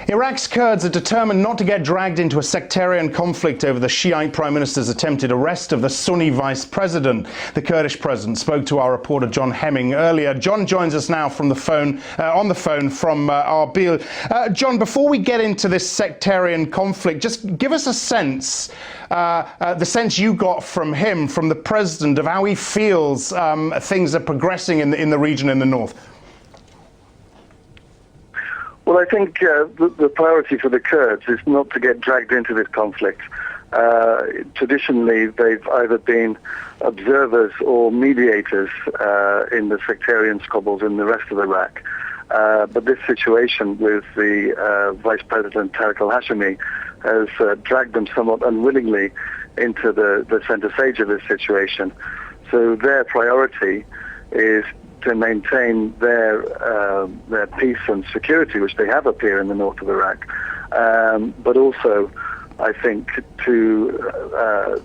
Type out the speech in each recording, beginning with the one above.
Iraq's Kurds are determined not to get dragged into a sectarian conflict over the Shiite Prime Minister's attempted arrest of the Sunni Vice President. The Kurdish president spoke to our reporter John Hemming earlier. John joins us now from the phone, on the phone from Erbil. John, before we get into this sectarian conflict, just give us a sense, the sense you got from him, from the president, of how he feels things are progressing in the region in the north. Well, I think the priority for the Kurds is not to get dragged into this conflict. Traditionally, they've either been observers or mediators in the sectarian squabbles in the rest of Iraq. But this situation with the Vice President Tariq al-Hashemi has dragged them somewhat unwillingly into the center stage of this situation. So their priority is to maintain their peace and security, which they have up here in the north of Iraq, but also, I think, to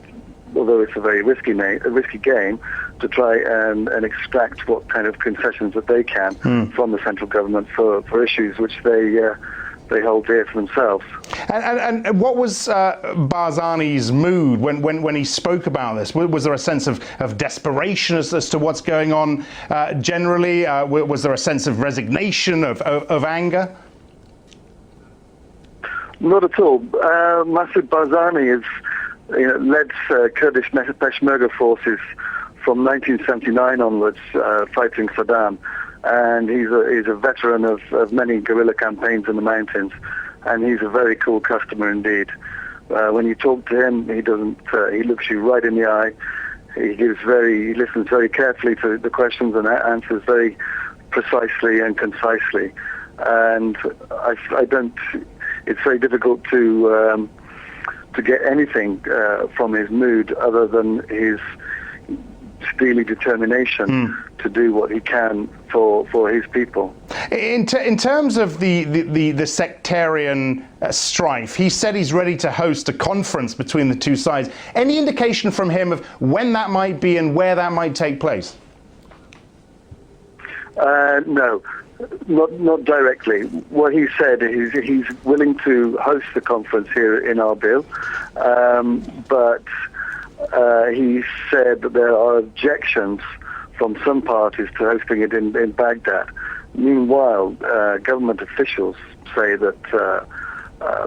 although it's a very risky game, to try and extract what kind of concessions that they can from the central government for issues which they hold dear to themselves. And what was Barzani's mood when he spoke about this? Was there a sense of desperation as to what's going on generally? Was there a sense of resignation, of anger? Not at all. Masoud Barzani led Kurdish Peshmerga forces from 1979 onwards, fighting Saddam. And he's a veteran of many guerrilla campaigns in the mountains, and he's a very cool customer indeed. When you talk to him, he looks you right in the eye. He listens very carefully to the questions and answers very precisely and concisely. And it's very difficult to get anything from his mood other than his steely determination to do what he can for his people. In terms of the sectarian strife, he said he's ready to host a conference between the two sides. Any indication from him of when that might be and where that might take place? No, not directly. What he said is he's willing to host the conference here in Erbil, but he said that there are objections from some parties to hosting it in Baghdad. Meanwhile, government officials say that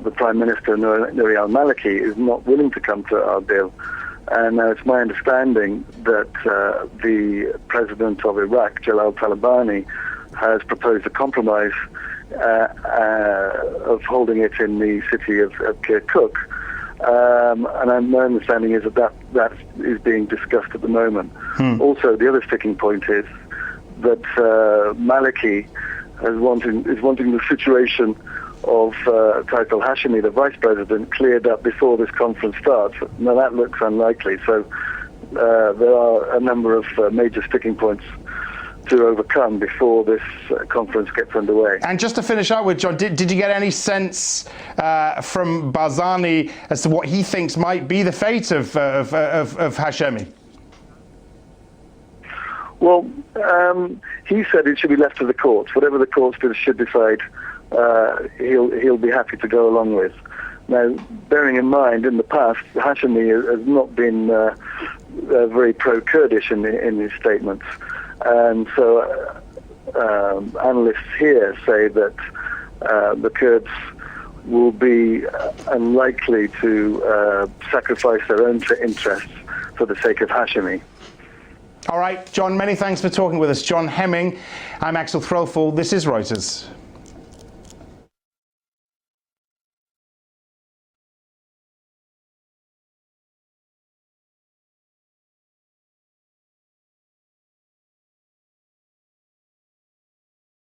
the Prime Minister, Nouri al-Maliki, is not willing to come to Erbil. And it's my understanding that the President of Iraq, Jalal Talabani, has proposed a compromise of holding it in the city of Kirkuk. And my understanding is that is being discussed at the moment. Also, the other sticking point is that Maliki is wanting the situation of Tariq al-Hashemi, the vice president, cleared up before this conference starts. Now that looks unlikely. So there are a number of major sticking points to overcome before this conference gets underway. And just to finish up with, John, did you get any sense from Barzani as to what he thinks might be the fate of Hashemi? Well, he said it should be left to the courts. Whatever the courts should decide, he'll be happy to go along with. Now, bearing in mind, in the past, Hashemi has not been very pro-Kurdish in his statements. And so analysts here say that the Kurds will be unlikely to sacrifice their own interests for the sake of Hashemi. All right, John, many thanks for talking with us. John Hemming, I'm Axel Threlfall. This is Reuters.